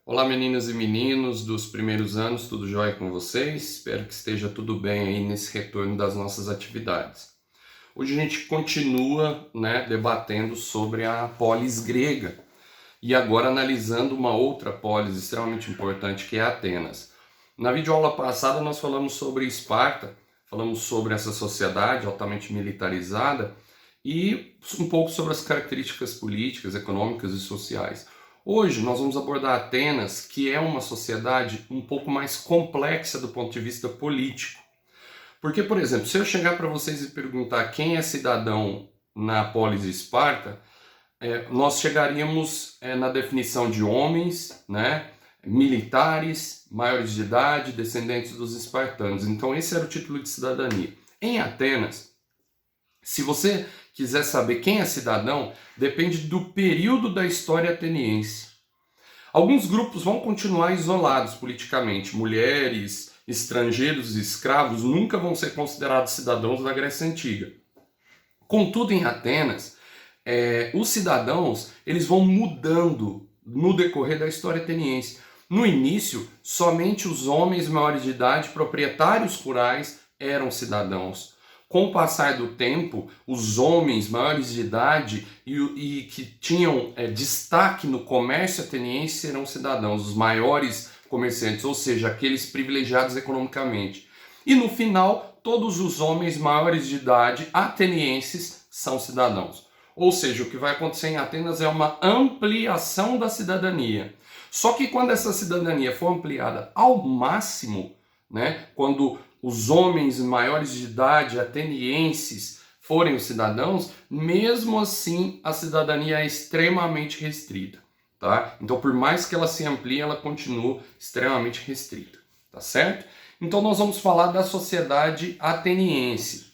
Olá meninas e meninos dos primeiros anos, tudo jóia com vocês? Espero que esteja tudo bem aí nesse retorno das nossas atividades. Hoje a gente continua, debatendo sobre a polis grega e agora analisando uma outra polis extremamente importante que é Atenas. Na videoaula passada nós falamos sobre Esparta, falamos sobre essa sociedade altamente militarizada e um pouco sobre as características políticas, econômicas e sociais. Hoje nós vamos abordar Atenas, que é uma sociedade um pouco mais complexa do ponto de vista político. Porque, por exemplo, se eu chegar para vocês e perguntar quem é cidadão na polis de Esparta, nós chegaríamos na definição de homens, militares, maiores de idade, descendentes dos espartanos. Então esse era o título de cidadania. Em Atenas, se você quiser saber quem é cidadão, depende do período da história ateniense. Alguns grupos vão continuar isolados politicamente. Mulheres, estrangeiros e escravos nunca vão ser considerados cidadãos da Grécia Antiga. Contudo, em Atenas, os cidadãos eles vão mudando no decorrer da história ateniense. No início, somente os homens maiores de idade, proprietários rurais, eram cidadãos. Com o passar do tempo, os homens maiores de idade e que tinham destaque no comércio ateniense serão cidadãos, os maiores comerciantes, ou seja, aqueles privilegiados economicamente. E no final, todos os homens maiores de idade atenienses são cidadãos. Ou seja, o que vai acontecer em Atenas é uma ampliação da cidadania. Só que quando essa cidadania for ampliada ao máximo, quando os homens maiores de idade atenienses forem os cidadãos, mesmo assim a cidadania é extremamente restrita, tá? Então, por mais que ela se amplie, ela continua extremamente restrita, tá certo? Então, nós vamos falar da sociedade ateniense,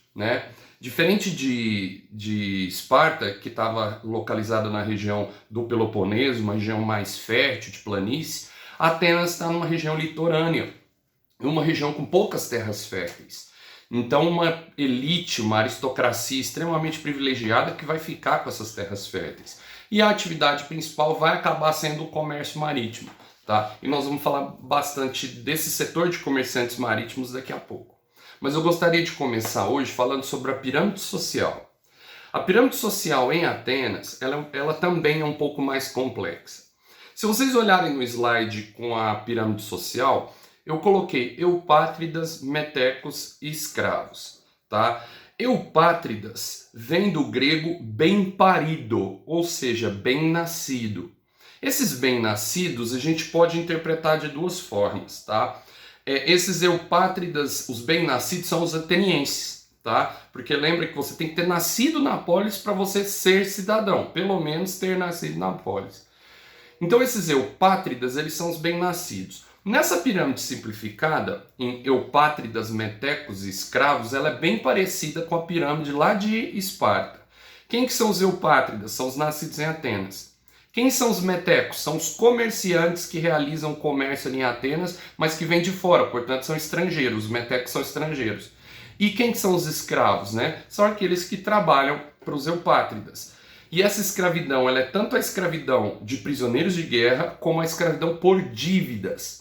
Diferente de Esparta, que estava localizada na região do Peloponeso, uma região mais fértil, de planície, Atenas está numa região litorânea, uma região com poucas terras férteis. Então uma elite, uma aristocracia extremamente privilegiada que vai ficar com essas terras férteis. E a atividade principal vai acabar sendo o comércio marítimo, tá? E nós vamos falar bastante desse setor de comerciantes marítimos daqui a pouco. Mas eu gostaria de começar hoje falando sobre a pirâmide social. A pirâmide social em Atenas, ela também é um pouco mais complexa. Se vocês olharem no slide com a pirâmide social, eu coloquei eupátridas, metecos e escravos, tá? Eupátridas vem do grego bem parido, ou seja, bem nascido. Esses bem nascidos a gente pode interpretar de duas formas, tá? Esses eupátridas, os bem nascidos, são os atenienses, tá? Porque lembra que você tem que ter nascido na polis para você ser cidadão, pelo menos ter nascido na polis. Então esses eupátridas, eles são os bem nascidos. Nessa pirâmide simplificada, em eupátridas, metecos e escravos, ela é bem parecida com a pirâmide lá de Esparta. Quem que são os eupátridas? São os nascidos em Atenas. Quem são os metecos? São os comerciantes que realizam comércio ali em Atenas, mas que vêm de fora, portanto são estrangeiros. Os metecos são estrangeiros. E quem que são os escravos? São aqueles que trabalham para os eupátridas. E essa escravidão, ela é tanto a escravidão de prisioneiros de guerra, como a escravidão por dívidas.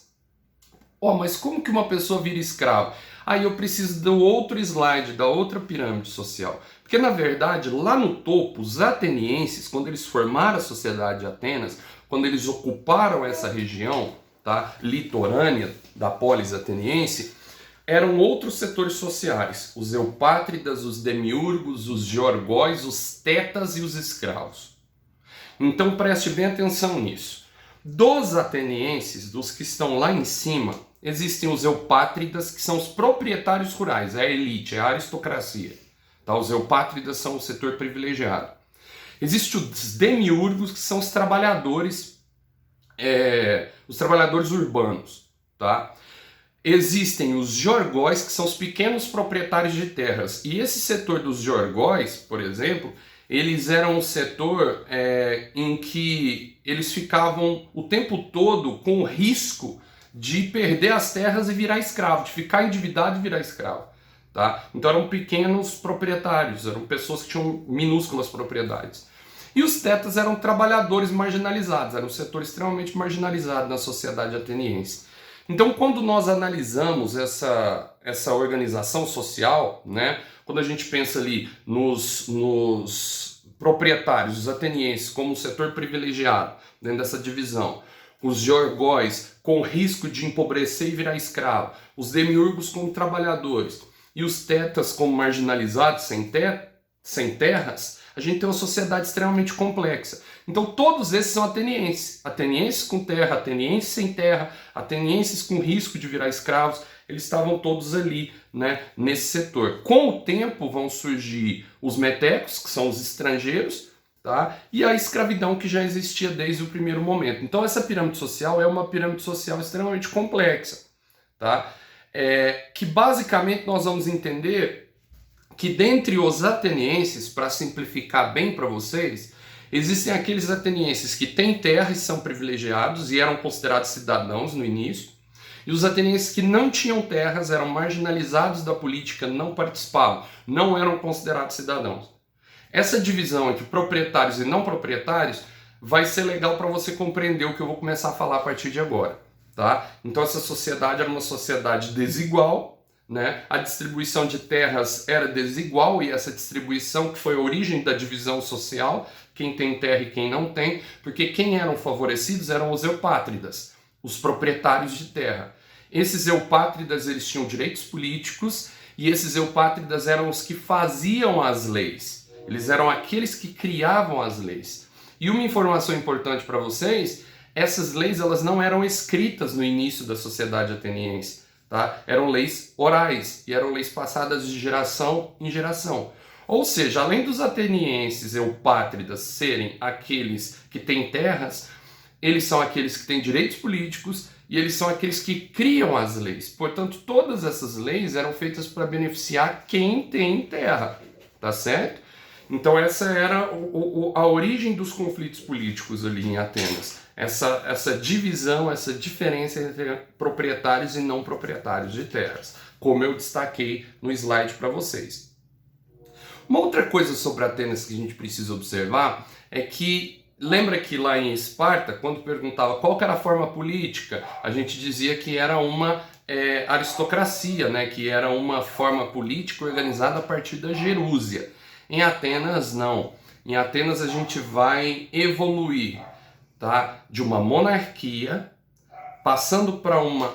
Mas como que uma pessoa vira escravo? Aí eu preciso do outro slide, da outra pirâmide social. Porque na verdade, lá no topo, os atenienses, quando eles formaram a sociedade de Atenas, quando eles ocuparam essa região, tá, litorânea da polis ateniense, eram outros setores sociais, os eupátridas, os demiurgos, os georgóis, os tetas e os escravos. Então preste bem atenção nisso. Dos atenienses, dos que estão lá em cima, existem os eupátridas, que são os proprietários rurais, é a elite, é a aristocracia. Tá? Os eupátridas são o setor privilegiado. Existem os demiurgos, que são os trabalhadores urbanos. Tá? Existem os georgóis, que são os pequenos proprietários de terras. E esse setor dos georgóis, por exemplo, eles eram um setor em que eles ficavam o tempo todo com o risco de perder as terras e virar escravo, de ficar endividado e virar escravo. Tá? Então eram pequenos proprietários, eram pessoas que tinham minúsculas propriedades. E os tetas eram trabalhadores marginalizados, era um setor extremamente marginalizado na sociedade ateniense. Então, quando nós analisamos essa organização social, né, quando a gente pensa ali nos proprietários, os atenienses, como um setor privilegiado dentro dessa divisão, os georgóis com risco de empobrecer e virar escravo, os demiurgos como trabalhadores e os tetas como marginalizados, sem terras, a gente tem uma sociedade extremamente complexa. Então todos esses são atenienses. Atenienses com terra, atenienses sem terra, atenienses com risco de virar escravos, eles estavam todos ali, né, nesse setor. Com o tempo vão surgir os metecos, que são os estrangeiros, tá? E a escravidão que já existia desde o primeiro momento. Então essa pirâmide social é uma pirâmide social extremamente complexa, tá? Que basicamente nós vamos entender que dentre os atenienses, para simplificar bem para vocês, existem aqueles atenienses que têm terra e são privilegiados e eram considerados cidadãos no início, e os atenienses que não tinham terras, eram marginalizados da política, não participavam, não eram considerados cidadãos. Essa divisão entre proprietários e não proprietários vai ser legal para você compreender o que eu vou começar a falar a partir de agora, tá? Então essa sociedade era uma sociedade desigual, né? A distribuição de terras era desigual e essa distribuição que foi a origem da divisão social, quem tem terra e quem não tem, porque quem eram favorecidos eram os eupátridas, os proprietários de terra. Esses eupátridas eles tinham direitos políticos e esses eupátridas eram os que faziam as leis. Eles eram aqueles que criavam as leis. E uma informação importante para vocês, essas leis elas não eram escritas no início da sociedade ateniense. Tá? Eram leis orais e eram leis passadas de geração em geração. Ou seja, além dos atenienses eupátridas serem aqueles que têm terras, eles são aqueles que têm direitos políticos e eles são aqueles que criam as leis. Portanto, todas essas leis eram feitas para beneficiar quem tem terra, tá certo? Então essa era a origem dos conflitos políticos ali em Atenas. Essa divisão, essa diferença entre proprietários e não proprietários de terras, como eu destaquei no slide para vocês. Uma outra coisa sobre Atenas que a gente precisa observar é que, lembra que lá em Esparta, quando perguntava qual era a forma política, a gente dizia que era uma aristocracia, né? Que era uma forma política organizada a partir da gerúsia. Em Atenas, não. Em Atenas a gente vai evoluir, tá? De uma monarquia, passando para uma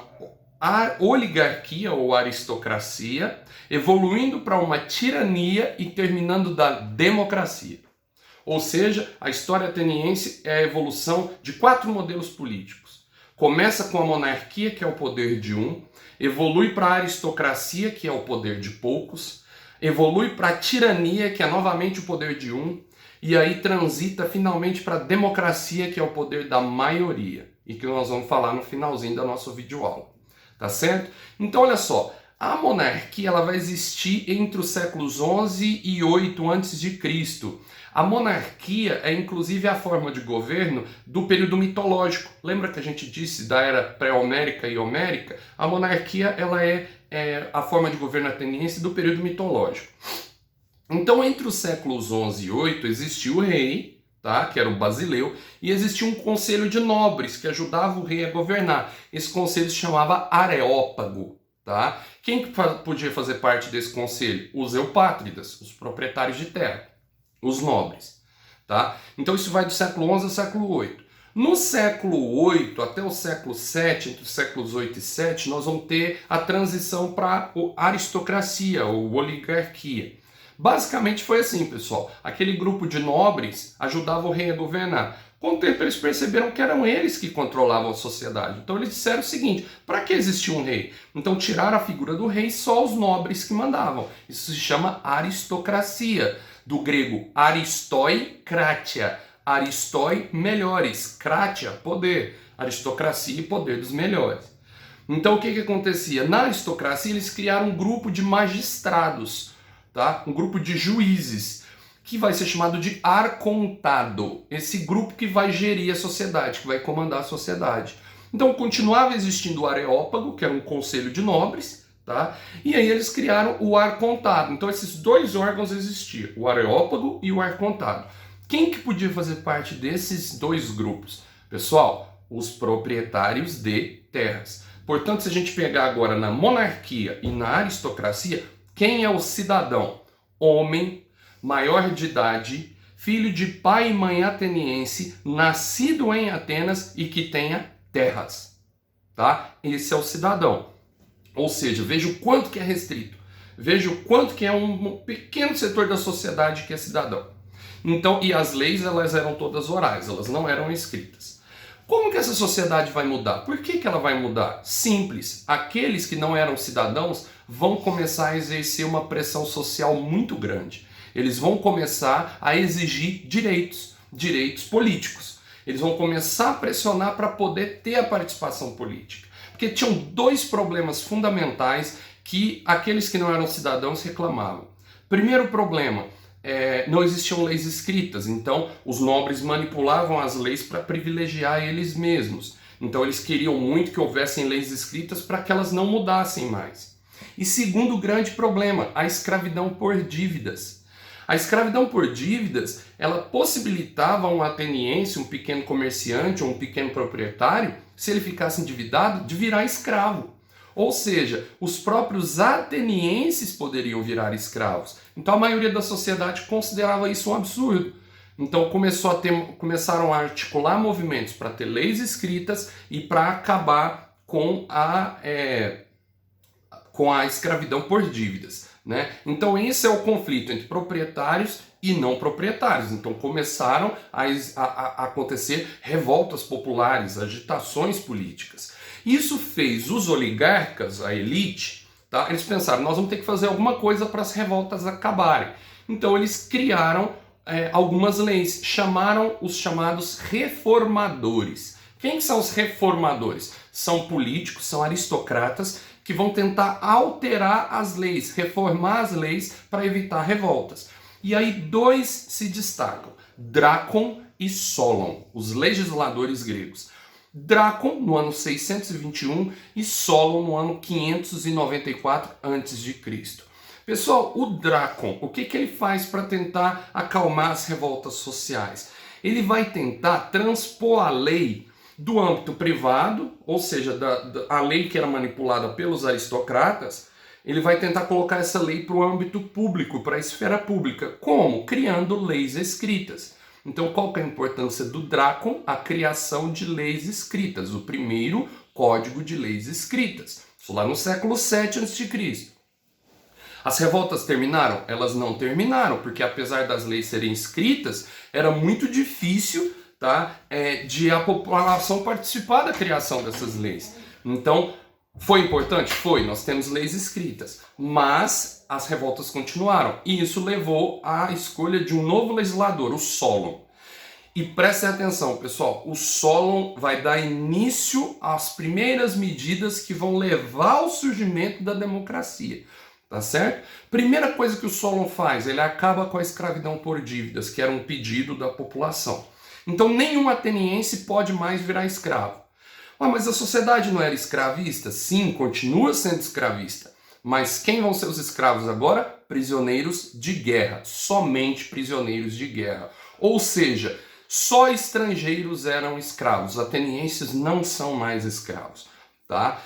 oligarquia ou aristocracia, evoluindo para uma tirania e terminando da democracia. Ou seja, a história ateniense é a evolução de 4 modelos políticos. Começa com a monarquia, que é o poder de um, evolui para a aristocracia, que é o poder de poucos, evolui para a tirania, que é novamente o poder de um, e aí transita finalmente para a democracia, que é o poder da maioria, e que nós vamos falar no finalzinho da nossa videoaula, tá certo? Então olha só, a monarquia ela vai existir entre os séculos 11 e 8 a.C. A monarquia é inclusive a forma de governo do período mitológico. Lembra que a gente disse da era pré-homérica e homérica? A monarquia ela é a forma de governo ateniense do período mitológico. Então, entre os séculos 11 e 8 existia o rei, tá? Que era o Basileu, e existia um conselho de nobres que ajudava o rei a governar. Esse conselho se chamava Areópago. Tá? Quem podia fazer parte desse conselho? Os eupátridas, os proprietários de terra, os nobres. Tá? Então isso vai do século 11 ao século 8. No século 8 até o século 7, entre os séculos 8 e 7, nós vamos ter a transição para a aristocracia ou oligarquia. Basicamente foi assim, pessoal. Aquele grupo de nobres ajudava o rei a governar. Com o tempo eles perceberam que eram eles que controlavam a sociedade. Então eles disseram o seguinte, para que existia um rei? Então tiraram a figura do rei, só os nobres que mandavam. Isso se chama aristocracia, do grego aristoi, kratia. Aristoi, melhores, kratia, poder. Aristocracia e poder dos melhores. Então o que acontecia? Na aristocracia eles criaram um grupo de magistrados, tá? Um grupo de juízes, que vai ser chamado de arcontado, esse grupo que vai gerir a sociedade, que vai comandar a sociedade. Então continuava existindo o Areópago, que era um conselho de nobres, tá? E aí eles criaram o arcontado. Então esses dois órgãos existiam, o Areópago e o arcontado. Quem que podia fazer parte desses dois grupos? Pessoal, os proprietários de terras. Portanto, se a gente pegar agora na monarquia e na aristocracia, quem é o cidadão? Homem, maior de idade, filho de pai e mãe ateniense, nascido em Atenas e que tenha terras. Tá? Esse é o cidadão. Ou seja, veja o quanto que é restrito. Veja o quanto que é um pequeno setor da sociedade que é cidadão. Então, e as leis, elas eram todas orais, elas não eram escritas. Como que essa sociedade vai mudar? Por que que ela vai mudar? Simples. Aqueles que não eram cidadãos vão começar a exercer uma pressão social muito grande. Eles vão começar a exigir direitos políticos. Eles vão começar a pressionar para poder ter a participação política. Porque tinham dois problemas fundamentais que aqueles que não eram cidadãos reclamavam. Primeiro problema, não existiam leis escritas, então os nobres manipulavam as leis para privilegiar eles mesmos. Então eles queriam muito que houvessem leis escritas para que elas não mudassem mais. E segundo grande problema, a escravidão por dívidas. A escravidão por dívidas, ela possibilitava um ateniense, um pequeno comerciante ou um pequeno proprietário, se ele ficasse endividado, de virar escravo. Ou seja, os próprios atenienses poderiam virar escravos. Então a maioria da sociedade considerava isso um absurdo. Então começaram a articular movimentos para ter leis escritas e para acabar com a escravidão por dívidas. Né? Então esse é o conflito entre proprietários e não proprietários. Então começaram a acontecer revoltas populares, agitações políticas. Isso fez os oligarcas, a elite, tá? Eles pensaram, nós vamos ter que fazer alguma coisa para as revoltas acabarem. Então eles criaram algumas leis, chamaram os chamados reformadores. Quem são os reformadores? São políticos, são aristocratas que vão tentar alterar as leis, reformar as leis para evitar revoltas. E aí dois se destacam, Drácon e Solon, os legisladores gregos. Drácon no ano 621 e Solon no ano 594 a.C. Pessoal, o Drácon, o que ele faz para tentar acalmar as revoltas sociais? Ele vai tentar transpor a lei do âmbito privado, ou seja, a lei que era manipulada pelos aristocratas, ele vai tentar colocar essa lei para o âmbito público, para a esfera pública. Como? Criando leis escritas. Então, qual que é a importância do Drácon? A criação de leis escritas, o primeiro código de leis escritas. Isso lá no século 7 a.C. As revoltas terminaram? Elas não terminaram, porque apesar das leis serem escritas, era muito difícil, tá, de a população participar da criação dessas leis. Então, foi importante? Foi, nós temos leis escritas, mas as revoltas continuaram, e isso levou à escolha de um novo legislador, o Solon. E prestem atenção, pessoal, o Solon vai dar início às primeiras medidas que vão levar ao surgimento da democracia, tá certo? Primeira coisa que o Solon faz, ele acaba com a escravidão por dívidas, que era um pedido da população. Então nenhum ateniense pode mais virar escravo. Mas a sociedade não era escravista? Sim, continua sendo escravista. Mas quem vão ser os escravos agora? Prisioneiros de guerra. Somente prisioneiros de guerra. Ou seja, só estrangeiros eram escravos. Os atenienses não são mais escravos. Tá?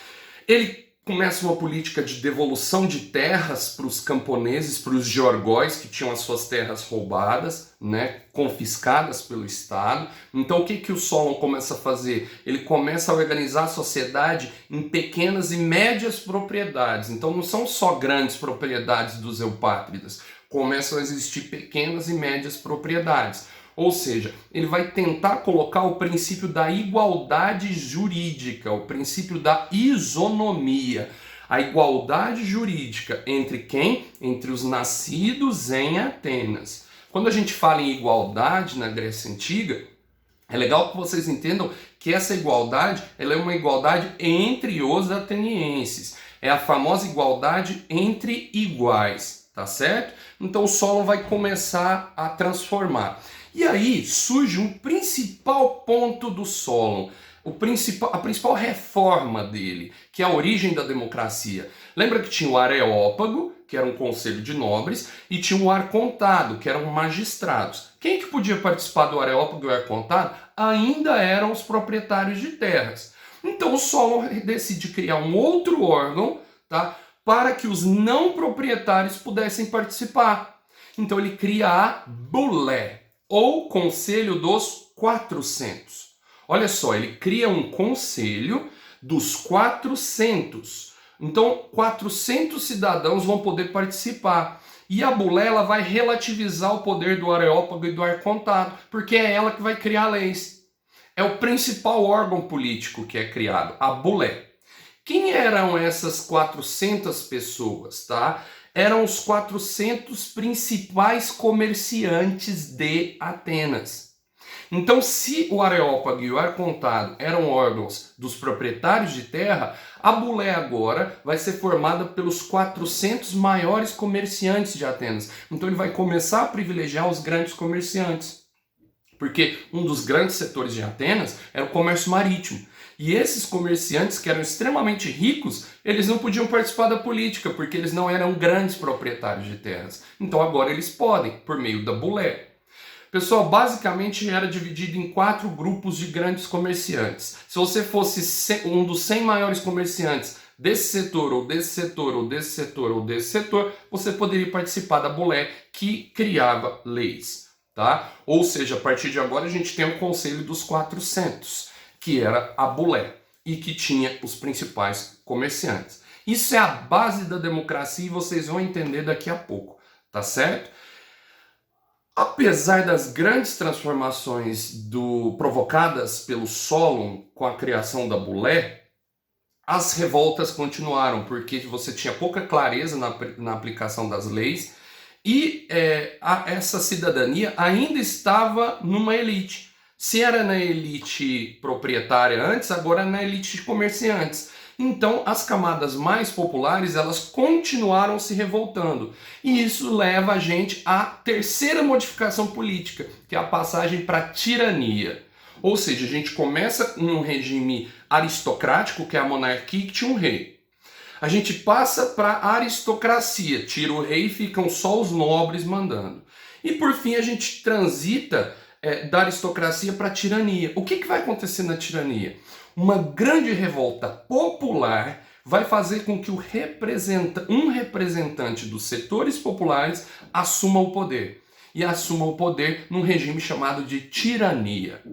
Ele começa uma política de devolução de terras para os camponeses, para os georgóis que tinham as suas terras roubadas, né, confiscadas pelo Estado. Então o que o Solon começa a fazer? Ele começa a organizar a sociedade em pequenas e médias propriedades. Então não são só grandes propriedades dos eupátridas, começam a existir pequenas e médias propriedades. Ou seja, ele vai tentar colocar o princípio da igualdade jurídica, o princípio da isonomia. A igualdade jurídica entre quem? Entre os nascidos em Atenas. Quando a gente fala em igualdade na Grécia Antiga, é legal que vocês entendam que essa igualdade ela é uma igualdade entre os atenienses. É a famosa igualdade entre iguais, tá certo? Então o Solon vai começar a transformar. E aí surge um principal ponto do Solon, a principal reforma dele, que é a origem da democracia. Lembra que tinha o Areópago, que era um conselho de nobres, e tinha o arcontado, que eram magistrados. Quem que podia participar do areópago e do arcontado? Ainda eram os proprietários de terras. Então o Solon decide criar um outro órgão, tá, para que os não proprietários pudessem participar. Então ele cria a Bulé, ou Conselho dos 400. Olha só, ele cria um conselho dos 400. Então, 400 cidadãos vão poder participar. E a Bulé, ela vai relativizar o poder do areópago e do arcontado, porque é ela que vai criar leis. É o principal órgão político que é criado, a Bulé. Quem eram essas 400 pessoas, tá? Eram os 400 principais comerciantes de Atenas. Então, se o areópago e o arcontado eram órgãos dos proprietários de terra, a Bulé agora vai ser formada pelos 400 maiores comerciantes de Atenas. Então ele vai começar a privilegiar os grandes comerciantes. Porque um dos grandes setores de Atenas era o comércio marítimo. E esses comerciantes, que eram extremamente ricos, eles não podiam participar da política, porque eles não eram grandes proprietários de terras. Então agora eles podem, por meio da Bulé. Pessoal, basicamente era dividido em 4 grupos de grandes comerciantes. Se você fosse um dos 100 maiores comerciantes desse setor, ou desse setor, ou desse setor, ou desse setor, você poderia participar da Bulé, que criava leis. Tá? Ou seja, a partir de agora a gente tem o Conselho dos 400, que era a Bulé, e que tinha os principais comerciantes. Isso é a base da democracia e vocês vão entender daqui a pouco, tá certo? Apesar das grandes transformações provocadas pelo Solon com a criação da Bulé, as revoltas continuaram, porque você tinha pouca clareza na aplicação das leis e essa cidadania ainda estava numa elite. Se era na elite proprietária antes, agora é na elite de comerciantes. Então, as camadas mais populares, elas continuaram se revoltando. E isso leva a gente à terceira modificação política, que é a passagem para a tirania. Ou seja, a gente começa num regime aristocrático, que é a monarquia, que tinha um rei. A gente passa para a aristocracia, tira o rei e ficam só os nobres mandando. E por fim a gente transita da aristocracia para a tirania. O que vai acontecer na tirania? Uma grande revolta popular vai fazer com que um representante dos setores populares assuma o poder. E assuma o poder num regime chamado de tirania.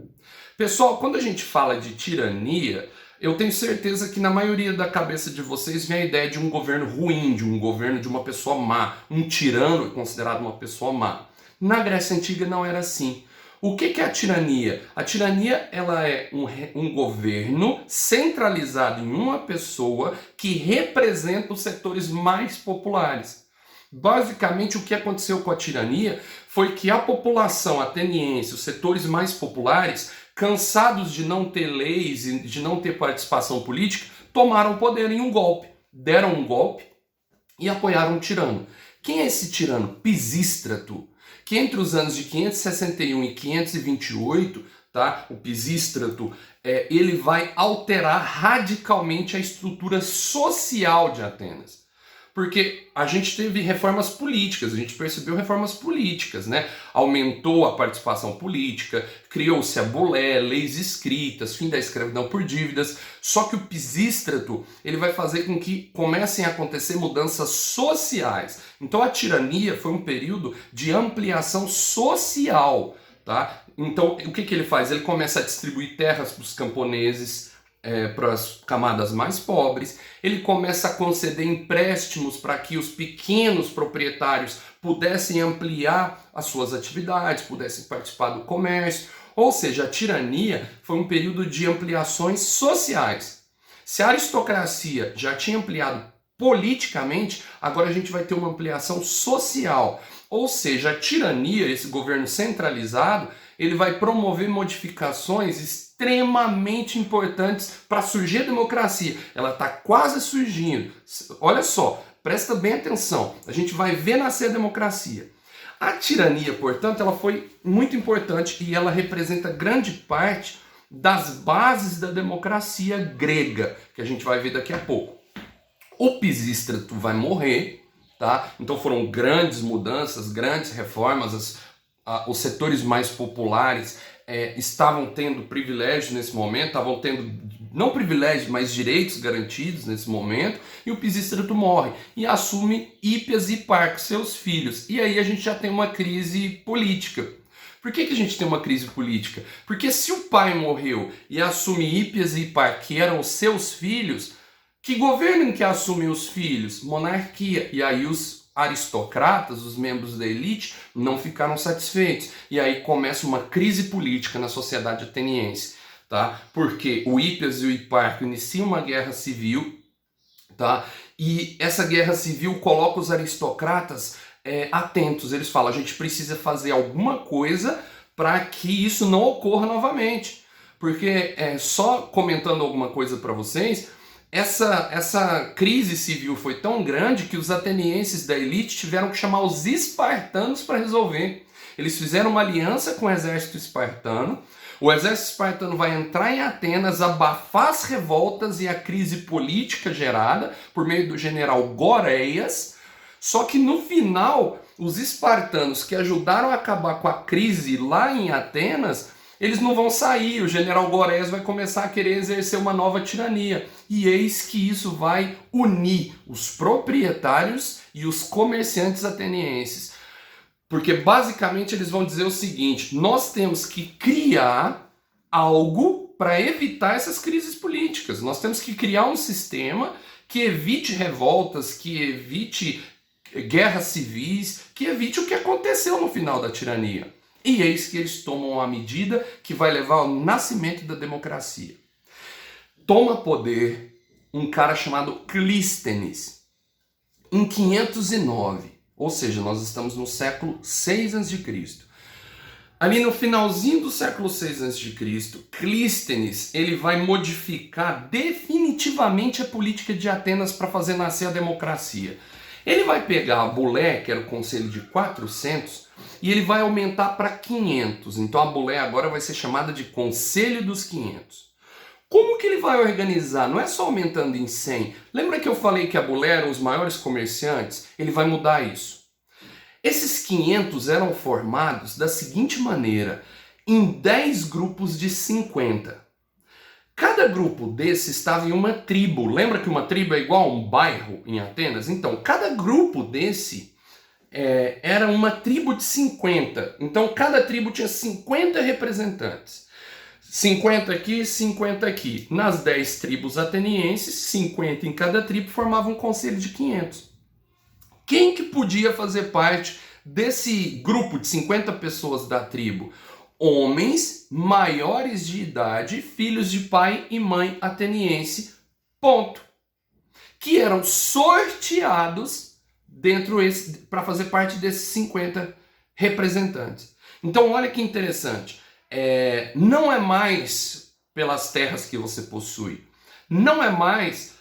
Pessoal, quando a gente fala de tirania, eu tenho certeza que na maioria da cabeça de vocês vem a ideia de um governo ruim, de um governo de uma pessoa má. Um tirano é considerado uma pessoa má. Na Grécia Antiga não era assim. O que é a tirania? A tirania, ela é um governo centralizado em uma pessoa que representa os setores mais populares. Basicamente, o que aconteceu com a tirania foi que a população ateniense, os setores mais populares, cansados de não ter leis e de não ter participação política, tomaram o poder em um golpe. Deram um golpe e apoiaram um tirano. Quem é esse tirano? Pisístrato. Que entre os anos de 561 e 528, tá, o Pisístrato, ele vai alterar radicalmente a estrutura social de Atenas. Porque a gente teve reformas políticas, a gente percebeu reformas políticas, né? Aumentou a participação política, criou-se a Bulé, leis escritas, fim da escravidão por dívidas. Só que o Pisístrato, ele vai fazer com que comecem a acontecer mudanças sociais. Então a tirania foi um período de ampliação social, tá? Então o que ele faz? Ele começa a distribuir terras para os camponeses, para as camadas mais pobres, ele começa a conceder empréstimos para que os pequenos proprietários pudessem ampliar as suas atividades, pudessem participar do comércio. Ou seja, a tirania foi um período de ampliações sociais. Se a aristocracia já tinha ampliado politicamente, agora a gente vai ter uma ampliação social. Ou seja, a tirania, esse governo centralizado, ele vai promover modificações extremamente importantes para surgir a democracia. Ela está quase surgindo. Olha só, presta bem atenção. A gente vai ver nascer a democracia. A tirania, portanto, ela foi muito importante e ela representa grande parte das bases da democracia grega, que a gente vai ver daqui a pouco. O Pisístrato vai morrer, tá? Então foram grandes mudanças, grandes reformas, os setores mais populares estavam tendo privilégios nesse momento, estavam tendo, não privilégios, mas direitos garantidos nesse momento, e o Pisístrato morre, e assume Hípias e Hiparco, seus filhos. E aí a gente já tem uma crise política. Por que a gente tem uma crise política? Porque se o pai morreu e assume Hípias e Hiparco, que eram os seus filhos, que governo que assume os filhos? Monarquia. E aí os aristocratas, os membros da elite, não ficaram satisfeitos. E aí começa uma crise política na sociedade ateniense, tá? Porque o Hípias e o Hiparco iniciam uma guerra civil, tá? E essa guerra civil coloca os aristocratas atentos. Eles falam, a gente precisa fazer alguma coisa para que isso não ocorra novamente. Porque, só comentando alguma coisa para vocês, essa crise civil foi tão grande que os atenienses da elite tiveram que chamar os espartanos para resolver. Eles fizeram uma aliança com o exército espartano. O exército espartano vai entrar em Atenas, abafar as revoltas e a crise política gerada por meio do general Goreias. Só que no final, os espartanos que ajudaram a acabar com a crise lá em Atenas, eles não vão sair. O general Goreias vai começar a querer exercer uma nova tirania. E eis que isso vai unir os proprietários e os comerciantes atenienses. Porque basicamente eles vão dizer o seguinte: nós temos que criar algo para evitar essas crises políticas. Nós temos que criar um sistema que evite revoltas, que evite guerras civis, que evite o que aconteceu no final da tirania. E eis que eles tomam uma medida que vai levar ao nascimento da democracia. Toma poder um cara chamado Clístenes em 509, ou seja, nós estamos no século 6 a.C. Ali no finalzinho do século 6 a.C., Clístenes ele vai modificar definitivamente a política de Atenas para fazer nascer a democracia. Ele vai pegar a Bulé, que era o conselho de 400, e ele vai aumentar para 500. Então a Bulé agora vai ser chamada de Conselho dos 500. Como que ele vai organizar? Não é só aumentando em 100. Lembra que eu falei que a Bulé eram os maiores comerciantes? Ele vai mudar isso. Esses 500 eram formados da seguinte maneira, em 10 grupos de 50. Cada grupo desse estava em uma tribo. Lembra que uma tribo é igual a um bairro em Atenas? Então, cada grupo desse era uma tribo de 50. Então, cada tribo tinha 50 representantes. 50 aqui, 50 aqui. Nas 10 tribos atenienses, 50 em cada tribo formavam um conselho de 500. Quem que podia fazer parte desse grupo de 50 pessoas da tribo? Homens maiores de idade, filhos de pai e mãe ateniense, ponto. Que eram sorteados para fazer parte desses 50 representantes. Então olha que interessante, não é mais pelas terras que você possui, não é mais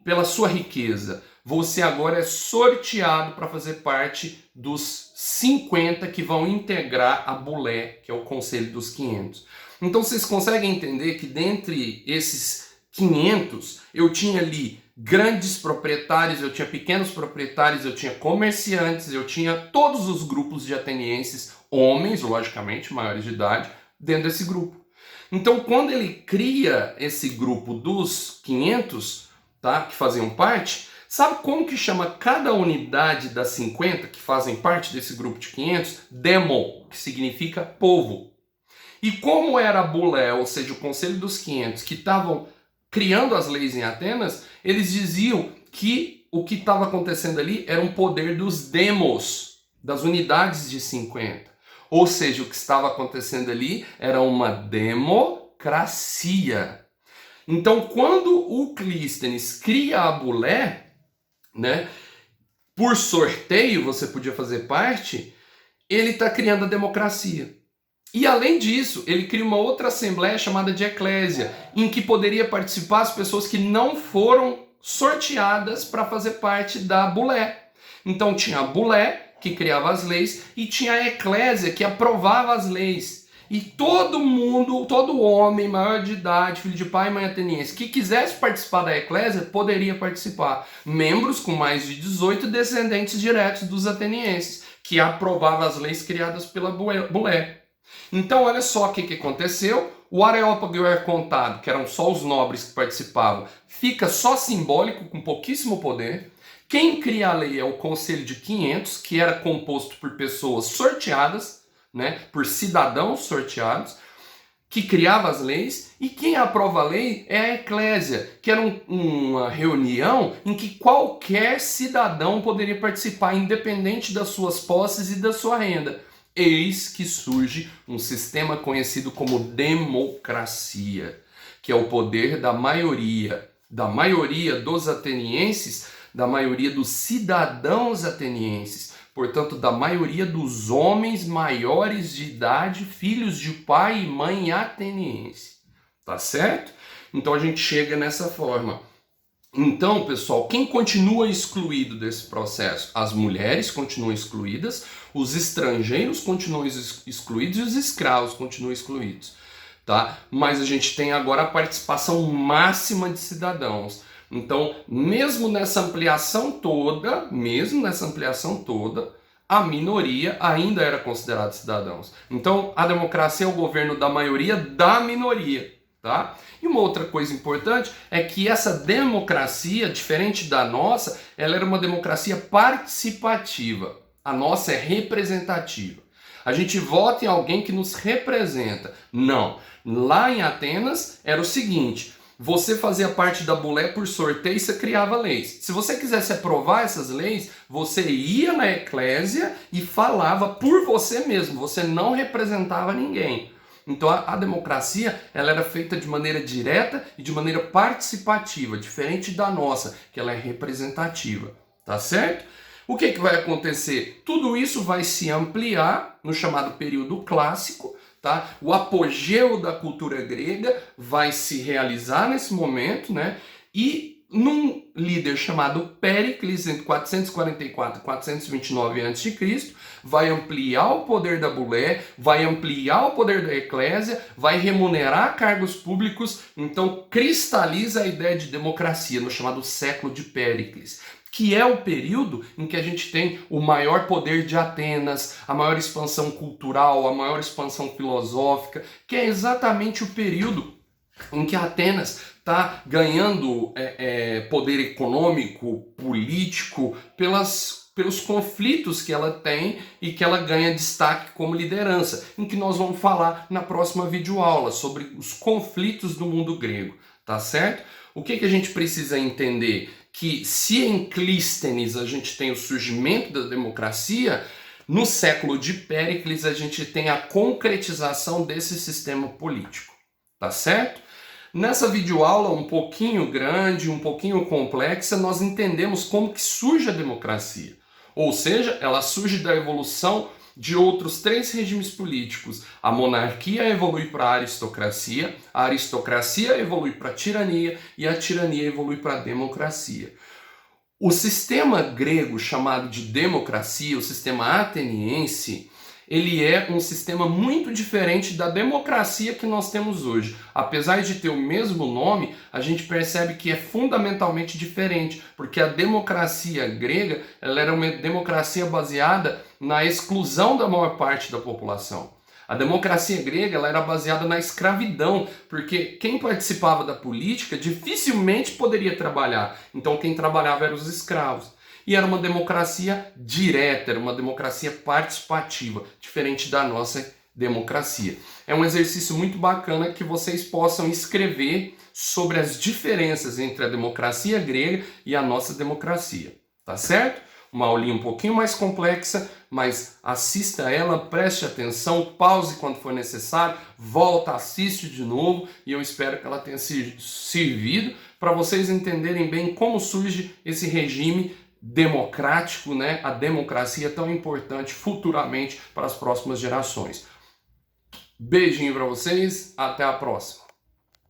pela sua riqueza, você agora é sorteado para fazer parte dos 50 que vão integrar a Bulé, que é o Conselho dos 500. Então vocês conseguem entender que dentre esses 500, eu tinha ali grandes proprietários, eu tinha pequenos proprietários, eu tinha comerciantes, eu tinha todos os grupos de atenienses, homens, logicamente, maiores de idade, dentro desse grupo. Então quando ele cria esse grupo dos 500, tá, que faziam parte, sabe como que chama cada unidade das 50 que fazem parte desse grupo de 500? Demo, que significa povo. E como era a Bulé, ou seja, o Conselho dos 500, que estavam criando as leis em Atenas, eles diziam que o que estava acontecendo ali era um poder dos demos, das unidades de 50. Ou seja, o que estava acontecendo ali era uma democracia. Então, quando o Clístenes cria a Bulé, né, por sorteio você podia fazer parte, ele está criando a democracia. E além disso, ele cria uma outra assembleia chamada de eclésia, em que poderia participar as pessoas que não foram sorteadas para fazer parte da Bulé. Então tinha a Bulé, que criava as leis, e tinha a eclésia, que aprovava as leis. e todo mundo, todo homem maior de idade, filho de pai e mãe ateniense, que quisesse participar da eclésia, poderia participar. Membros com mais de 18 descendentes diretos dos atenienses, que aprovavam as leis criadas pela Bulé. Então, olha só o que aconteceu. O Areópago e o Arcontado, que eram só os nobres que participavam, fica só simbólico, com pouquíssimo poder. Quem cria a lei é o Conselho de 500, que era composto por pessoas sorteadas, né, por cidadãos sorteados, que criava as leis, e quem aprova a lei é a eclésia, que era uma reunião em que qualquer cidadão poderia participar, independente das suas posses e da sua renda. Eis que surge um sistema conhecido como democracia, que é o poder da maioria dos atenienses, da maioria dos cidadãos atenienses, portanto, da maioria dos homens maiores de idade, filhos de pai e mãe ateniense. Tá certo? Então a gente chega nessa forma. Então, pessoal, quem continua excluído desse processo? As mulheres continuam excluídas, os estrangeiros continuam excluídos e os escravos continuam excluídos. Tá? Mas a gente tem agora a participação máxima de cidadãos. Então, mesmo nessa ampliação toda, a minoria ainda era considerada cidadãos. Então, a democracia é o governo da maioria da minoria, tá? E uma outra coisa importante é que essa democracia, diferente da nossa, ela era uma democracia participativa. A nossa é representativa. A gente vota em alguém que nos representa. Não. Lá em Atenas era o seguinte: você fazia parte da Bulé por sorteio e você criava leis. Se você quisesse aprovar essas leis, você ia na eclésia e falava por você mesmo. Você não representava ninguém. Então a democracia ela era feita de maneira direta e de maneira participativa, diferente da nossa, que ela é representativa. Tá certo? O que vai acontecer? Tudo isso vai se ampliar no chamado período clássico. Tá? O apogeu da cultura grega vai se realizar nesse momento, né? E num líder chamado Péricles, entre 444 e 429 a.C., vai ampliar o poder da Bulé, vai ampliar o poder da eclésia, vai remunerar cargos públicos, então cristaliza a ideia de democracia no chamado século de Péricles, que é o período em que a gente tem o maior poder de Atenas, a maior expansão cultural, a maior expansão filosófica, que é exatamente o período em que Atenas está ganhando poder econômico, político, pelos conflitos que ela tem e que ela ganha destaque como liderança, em que nós vamos falar na próxima videoaula sobre os conflitos do mundo grego, tá certo? O que a gente precisa entender? Que se em Clístenes a gente tem o surgimento da democracia, no século de Péricles a gente tem a concretização desse sistema político, tá certo? Nessa videoaula um pouquinho grande, um pouquinho complexa, nós entendemos como que surge a democracia. Ou seja, ela surge da evolução de outros 3 regimes políticos. A monarquia evolui para a aristocracia evolui para a tirania e a tirania evolui para a democracia. O sistema grego chamado de democracia, o sistema ateniense, ele é um sistema muito diferente da democracia que nós temos hoje. Apesar de ter o mesmo nome, a gente percebe que é fundamentalmente diferente, porque a democracia grega ela era uma democracia baseada na exclusão da maior parte da população. A democracia grega ela era baseada na escravidão, porque quem participava da política dificilmente poderia trabalhar. Então quem trabalhava eram os escravos. E era uma democracia direta, era uma democracia participativa, diferente da nossa democracia. É um exercício muito bacana que vocês possam escrever sobre as diferenças entre a democracia grega e a nossa democracia, tá certo? Uma aulinha um pouquinho mais complexa, mas assista ela, preste atenção, pause quando for necessário, volta, assiste de novo e eu espero que ela tenha servido para vocês entenderem bem como surge esse regime democrático, né? A democracia tão importante futuramente para as próximas gerações. Beijinho para vocês, até a próxima.